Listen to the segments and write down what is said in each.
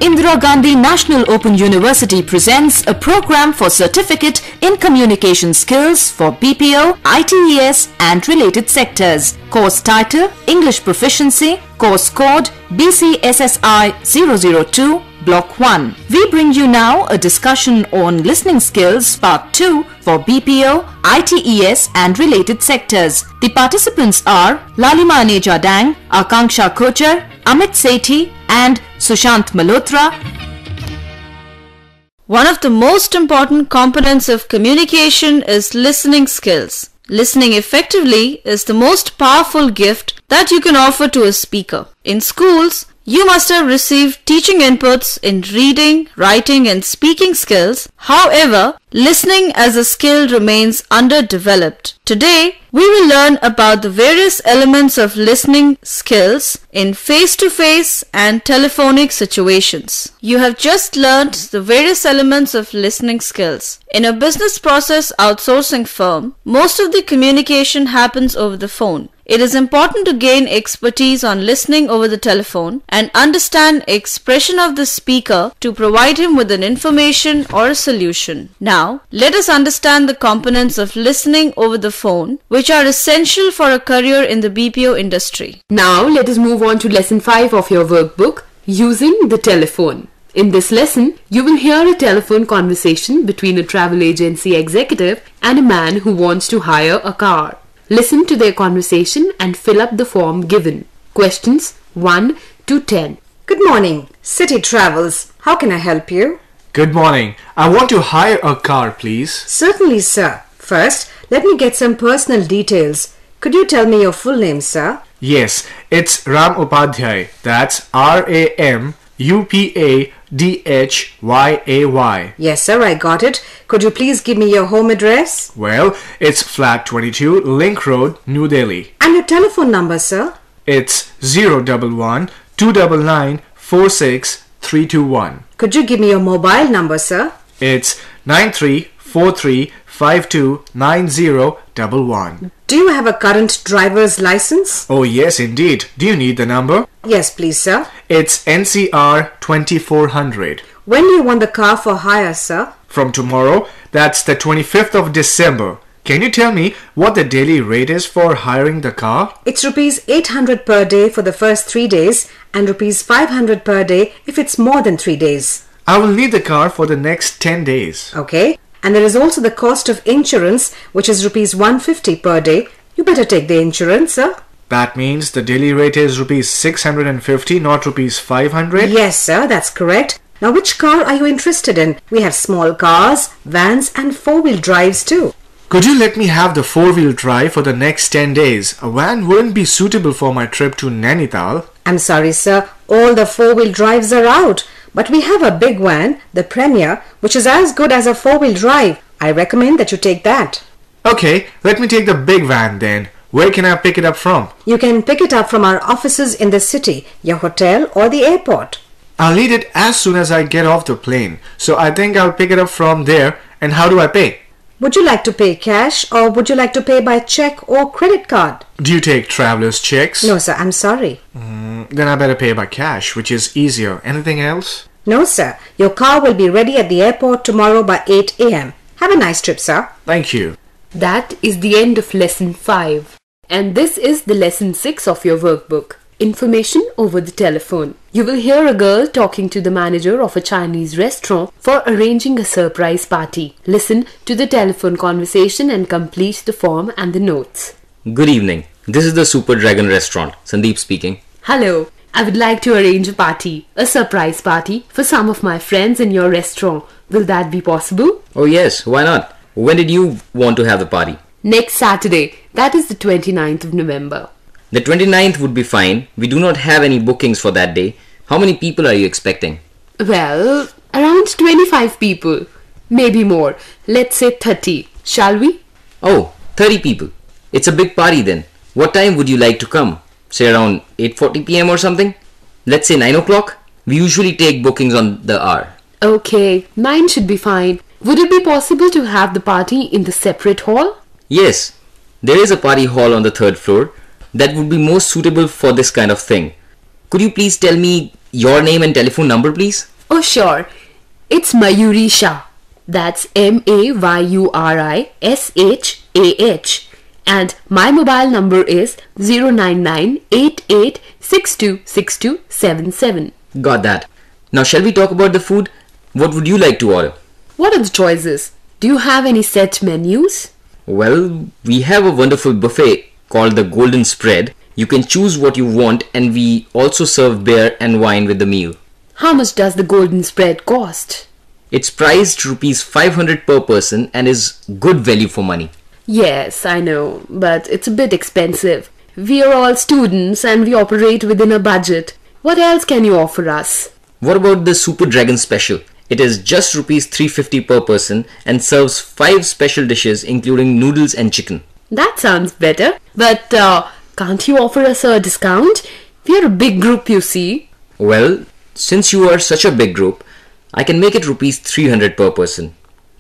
Indira Gandhi National Open University presents a program for Certificate in Communication Skills for BPO, ITES and related sectors. Course title, English Proficiency, Course Code, BCSSI 002, Block 1. We bring you now a discussion on Listening Skills Part 2 for BPO, ITES and related sectors. The participants are Lalima Aneja Dang, Akanksha Kochar, Amit Sethi and Sushant Malhotra. One of the most important components of communication is listening skills. Listening effectively is the most powerful gift that you can offer to a speaker. In schools, you must have received teaching inputs in reading, writing and speaking skills. However, listening as a skill remains underdeveloped. Today, we will learn about the various elements of listening skills in face-to-face and telephonic situations. You have just learned the various elements of listening skills. In a business process outsourcing firm, most of the communication happens over the phone. It is important to gain expertise on listening over the telephone and understand expression of the speaker to provide him with an information or a solution. Now, let us understand the components of listening over the phone, which are essential for a career in the BPO industry. Now, let us move on to Lesson 5 of your workbook, Using the Telephone. In this lesson, you will hear a telephone conversation between a travel agency executive and a man who wants to hire a car. Listen to their conversation and fill up the form given. Questions 1 to 10. Good morning. City Travels. How can I help you? Good morning. I want to hire a car, please. Certainly, sir. First, let me get some personal details. Could you tell me your full name, sir? Yes, it's Ram Upadhyay. That's RAMUPADHYAY. Yes, sir, I got it. Could you please give me your home address? Well, it's flat 22, Link Road, New Delhi. And your telephone number, sir? It's 011 299 46321. Could you give me your mobile number, sir? It's 9343529011. Do you have a current driver's license? Oh yes, indeed. Do you need the number? Yes, please, sir. It's NCR 2400. When do you want the car for hire, sir? From tomorrow, that's the 25th of December. Can you tell me what the daily rate is for hiring the car? It's rupees 800 per day for the first 3 days and rupees 500 per day if it's more than 3 days. I will need the car for the next 10 days. Okay. And there is also the cost of insurance, which is rupees 150 per day. You better take the insurance, sir. That means the daily rate is rupees 650, not rupees 500? Yes, sir, that's correct. Now, which car are you interested in? We have small cars, vans and four-wheel drives too. Could you let me have the four-wheel drive for the next 10 days? A van wouldn't be suitable for my trip to Nainital. I'm sorry, sir. All the four-wheel drives are out. But we have a big van, the Premier, which is as good as a four-wheel drive. I recommend that you take that. Okay, let me take the big van then. Where can I pick it up from? You can pick it up from our offices in the city, your hotel or the airport. I'll need it as soon as I get off the plane. So I think I'll pick it up from there. And how do I pay? Would you like to pay cash or would you like to pay by check or credit card? Do you take traveler's checks? No, sir, I'm sorry. Then I better pay by cash, which is easier. Anything else? No, sir. Your car will be ready at the airport tomorrow by 8 a.m. Have a nice trip, sir. Thank you. That is the end of Lesson 5. And this is the Lesson 6 of your workbook, Information over the Telephone. You will hear a girl talking to the manager of a Chinese restaurant for arranging a surprise party. Listen to the telephone conversation and complete the form and the notes. Good evening. This is the Super Dragon restaurant. Sandeep speaking. Hello. I would like to arrange a party, a surprise party for some of my friends in your restaurant. Will that be possible? Oh yes, why not? When did you want to have the party? Next Saturday. That is the 29th of November. The 29th would be fine. We do not have any bookings for that day. How many people are you expecting? Well, around 25 people. Maybe more. Let's say 30. Shall we? Oh, 30 people. It's a big party then. What time would you like to come? Say around 8:40 p.m. or something? Let's say 9 o'clock. We usually take bookings on the hour. Okay, 9 should be fine. Would it be possible to have the party in the separate hall? Yes, there is a party hall on the 3rd floor that would be most suitable for this kind of thing. Could you please tell me your name and telephone number, please? Oh, sure. It's Mayuri Shah. That's MAYURISHAH. And my mobile number is 09988626277. Got that. Now shall we talk about the food? What would you like to order? What are the choices? Do you have any set menus? Well, we have a wonderful buffet called the Golden Spread. You can choose what you want, and we also serve beer and wine with the meal. How much does the golden spread cost? It's priced rupees 500 per person and is good value for money. Yes, I know, but it's a bit expensive. We are all students and we operate within a budget. What else can you offer us? What about the Super Dragon Special? It is just rupees 350 per person and serves 5 special dishes including noodles and chicken. That sounds better. But can't you offer us a discount? We are a big group, you see. Well, since you are such a big group, I can make it rupees 300 per person.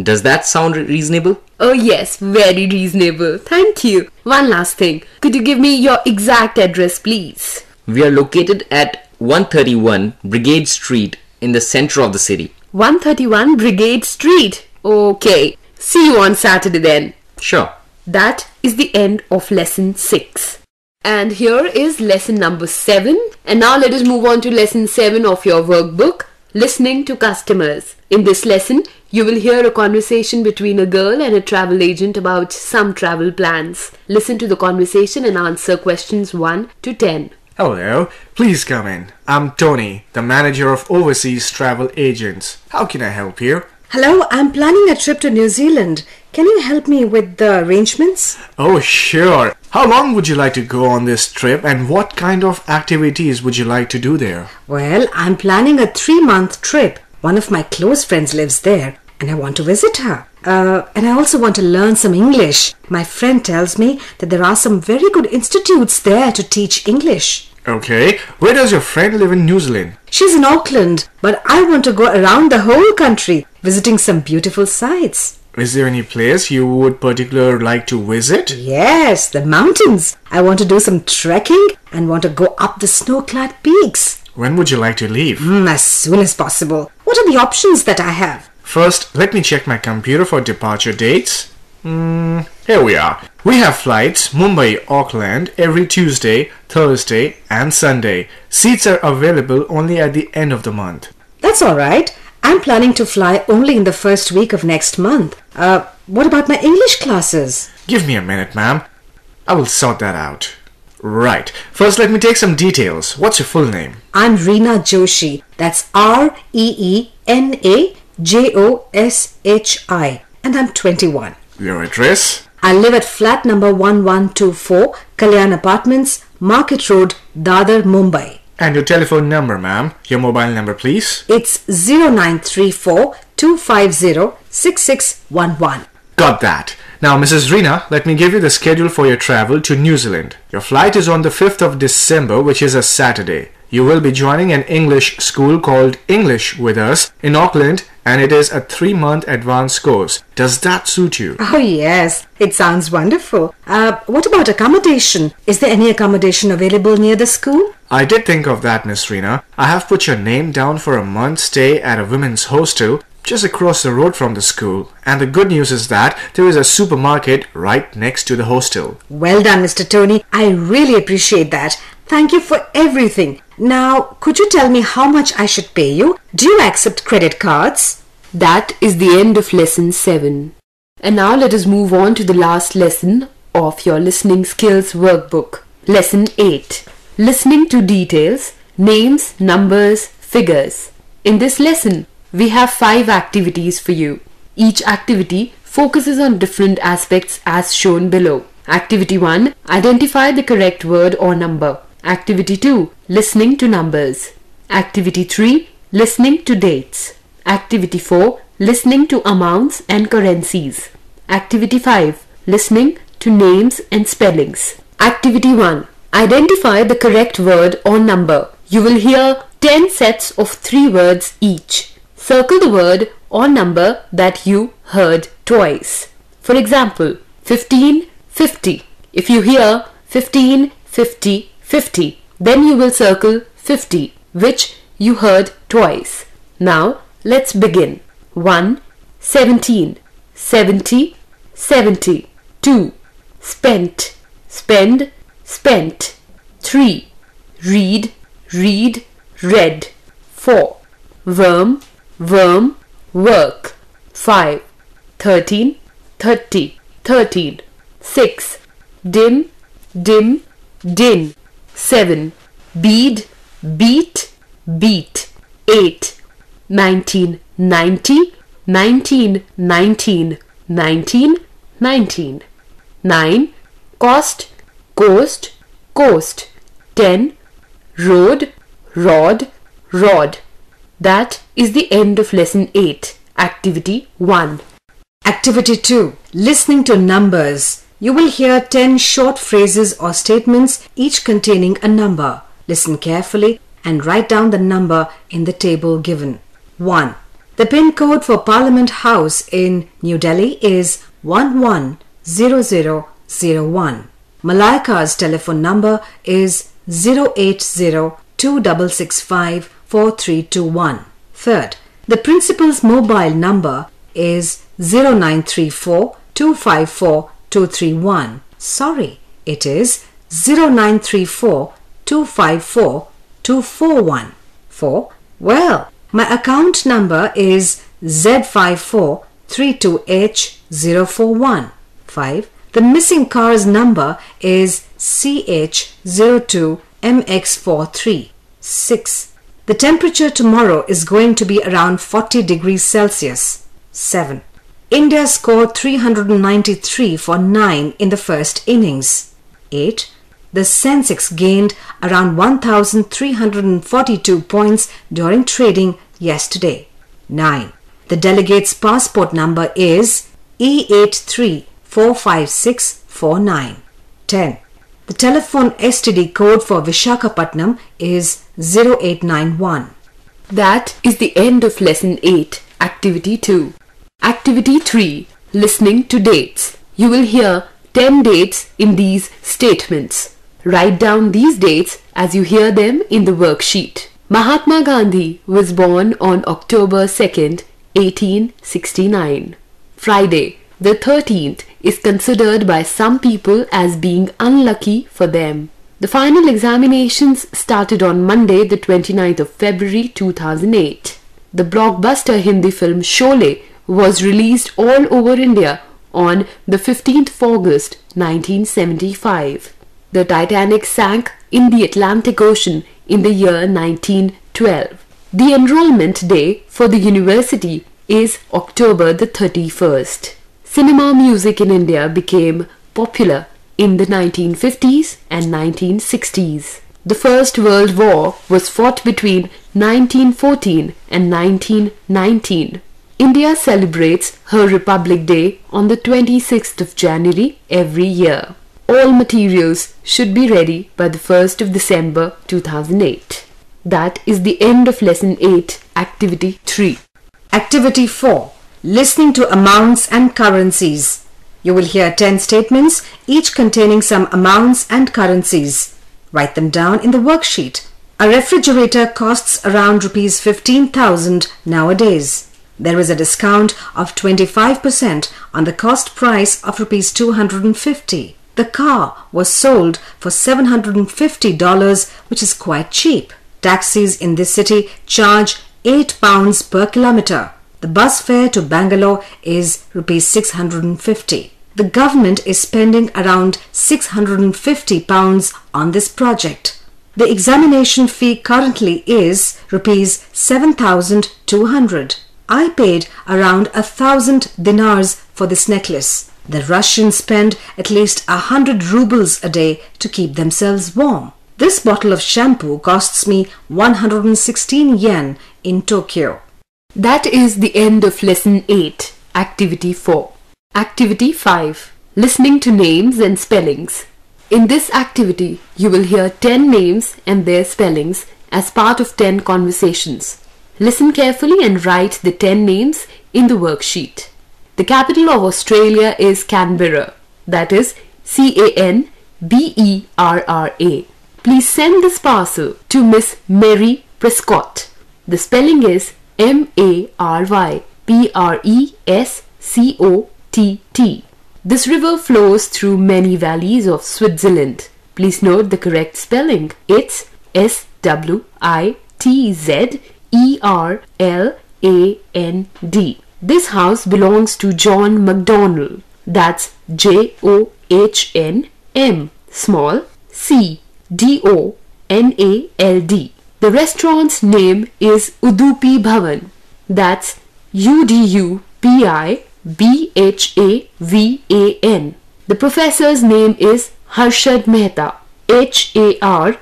Does that sound reasonable? Oh yes, very reasonable. Thank you. One last thing. Could you give me your exact address, please? We are located at 131 Brigade Street in the center of the city. 131 Brigade Street. Okay. See you on Saturday then. Sure. That is the end of lesson 6. And here is lesson number 7. And now let us move on to lesson 7 of your workbook, Listening to Customers. In this lesson, you will hear a conversation between a girl and a travel agent about some travel plans. Listen to the conversation and answer questions 1 to 10. Hello, please come in. I'm Tony, the manager of Overseas Travel Agents. How can I help you? Hello, I'm planning a trip to New Zealand. Can you help me with the arrangements? Oh, sure. How long would you like to go on this trip and what kind of activities would you like to do there? Well, I'm planning a 3-month trip. One of my close friends lives there and I want to visit her. And I also want to learn some English. My friend tells me that there are some very good institutes there to teach English. Okay, where does your friend live in New Zealand? She's in Auckland, but I want to go around the whole country, visiting some beautiful sights. Is there any place you would particularly like to visit? Yes, the mountains. I want to do some trekking and want to go up the snow-clad peaks. When would you like to leave? As soon as possible. What are the options that I have? First, let me check my computer for departure dates. Here we are. We have flights Mumbai-Auckland every Tuesday, Thursday and Sunday. Seats are available only at the end of the month. That's all right. I'm planning to fly only in the first week of next month. What about my English classes? Give me a minute, ma'am. I will sort that out. Right. First, let me take some details. What's your full name? I'm Reena Joshi. That's REENAJOSHI. And I'm 21. Your address? I live at flat number 1124, Kalyan Apartments, Market Road, Dadar, Mumbai. And your telephone number, ma'am. Your mobile number, please. It's 0934 250 6611. Got that. Now, Mrs. Reena, let me give you the schedule for your travel to New Zealand. Your flight is on the 5th of December, which is a Saturday. You will be joining an English school called English with us in Auckland, and it is a 3-month advanced course. Does that suit you? Oh yes, it sounds wonderful. What about accommodation? Is there any accommodation available near the school? I did think of that, Miss Reena. I have put your name down for a month's stay at a women's hostel just across the road from the school. And the good news is that there is a supermarket right next to the hostel. Well done, Mr. Tony. I really appreciate that. Thank you for everything. Now, could you tell me how much I should pay you? Do you accept credit cards? That is the end of lesson 7. And now let us move on to the last lesson of your listening skills workbook. Lesson 8. Listening to details, names, numbers, figures. In this lesson, we have 5 activities for you. Each activity focuses on different aspects as shown below. Activity 1. Identify the correct word or number. Activity 2. Listening to numbers. Activity 3. Listening to dates. Activity 4. Listening to amounts and currencies. Activity 5. Listening to names and spellings. Activity 1. Identify the correct word or number. You will hear 10 sets of 3 words each. Circle the word or number that you heard twice. For example, 15, 50. If you hear 15, 50, 50, then you will circle 50, which you heard twice. Now, let's begin. 1. 17. 70. 70. 2. Spent. Spend. Spent. 3. Read. Read. Read. 4. Worm. Worm. Work. 5. 13. 30. 13. 6. Dim. Dim. Din. 7. Bead. Beat. Beat. 8. 1990. 1919. 1919. 9. Cost. Coast. Coast. 10. Road. Rod. Rod. That is the end of lesson 8, activity 1. Activity 2. Listening to numbers. You will hear 10 short phrases or statements, each containing a number. Listen carefully and write down the number in the table given. 1. The pin code for Parliament House in New Delhi is 110001. Malaika's telephone number is 08026654321. Third, the principal's mobile number is 0934254231. Sorry, it is 0934254241. 4. Well, my account number is Z5432H041. 5. The missing car's number is CH02MX43. 6. The temperature tomorrow is going to be around 40 degrees Celsius. 7. India scored 393 for 9 in the first innings. 8. The Sensex gained around 1,342 points during trading yesterday. 9. The delegate's passport number is E83456449. 10. The telephone STD code for Vishakhapatnam is 0891. That is the end of lesson 8, activity 2. Activity 3. Listening to dates. You will hear 10 dates in these statements. Write down these dates as you hear them in the worksheet. Mahatma Gandhi was born on October 2nd, 1869. Friday, the 13th, is considered by some people as being unlucky for them. The final examinations started on Monday, the 29th of February 2008. The blockbuster Hindi film Sholay was released all over India on the 15th of August 1975. The Titanic sank in the Atlantic Ocean in the year 1912. The enrollment day for the university is October the 31st. Cinema music in India became popular in the 1950s and 1960s. The First World War was fought between 1914 and 1919. India celebrates her Republic Day on the 26th of January every year. All materials should be ready by the 1st of December 2008. That is the end of lesson 8, activity 3. Activity 4. Listening to amounts and currencies. You will hear 10 statements, each containing some amounts and currencies. Write them down in the worksheet. A refrigerator costs around Rs 15,000 nowadays. There is a discount of 25% on the cost price of Rs 250. The car was sold for $750, which is quite cheap. Taxis in this city charge £8 per kilometre. The bus fare to Bangalore is Rs 650. The government is spending around £650 on this project. The examination fee currently is Rs 7,200. I paid around 1,000 dinars for this necklace. The Russians spend at least 100 rubles a day to keep themselves warm. This bottle of shampoo costs me 116 yen in Tokyo. That is the end of lesson 8, activity 4. Activity 5. Listening to names and spellings. In this activity, you will hear 10 names and their spellings as part of 10 conversations. Listen carefully and write the 10 names in the worksheet. The capital of Australia is Canberra. That is Canberra. Please send this parcel to Miss Mary Prescott. The spelling is Mary Prescott. This river flows through many valleys of Switzerland. Please note the correct spelling. It's Switzerland. This house belongs to John MacDonald. That's Johnm, small Cdonald. The restaurant's name is Udupi Bhavan. That's Udupibhavan. The professor's name is Harshad Mehta. Harshadmehta.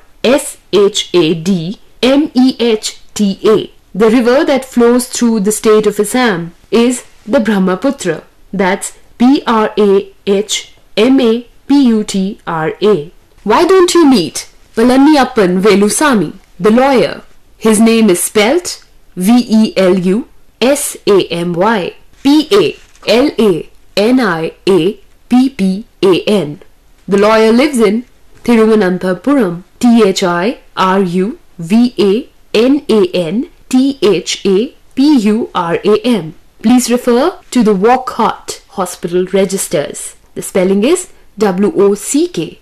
The river that flows through the state of Assam is the Brahmaputra. That's Brahmaputra. Why don't you meet Palaniappan Velusamy, the lawyer? His name is spelt Velusamy. Planiappan. The lawyer lives in Thiruvananthapuram. Thiruvananthapuram. Please refer to the Wockhardt Hospital registers. The spelling is Wockhat.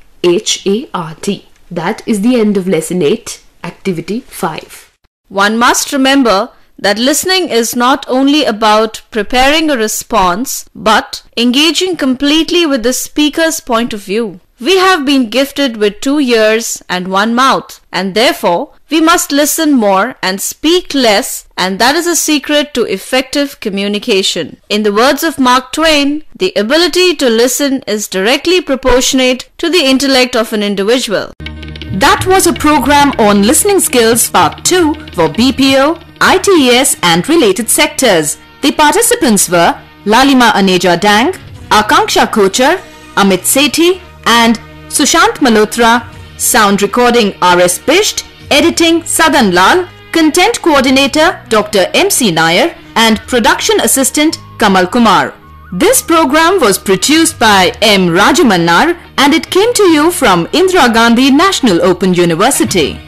That is the end of Lesson 8, Activity 5. One must remember that listening is not only about preparing a response, but engaging completely with the speaker's point of view. We have been gifted with 2 ears and 1 mouth, and therefore we must listen more and speak less, and that is a secret to effective communication. In the words of Mark Twain, the ability to listen is directly proportionate to the intellect of an individual. That was a program on listening skills part 2 for BPO, ITES and related sectors. The participants were Lalima Aneja Dang, Akanksha Kochar, Amit Sethi and Sushant Malhotra. Sound recording R.S. Bisht, editing Sadan Lal, content coordinator Dr. M.C. Nair and production assistant Kamal Kumar. This program was produced by M. Rajamannar and it came to you from Indira Gandhi National Open University.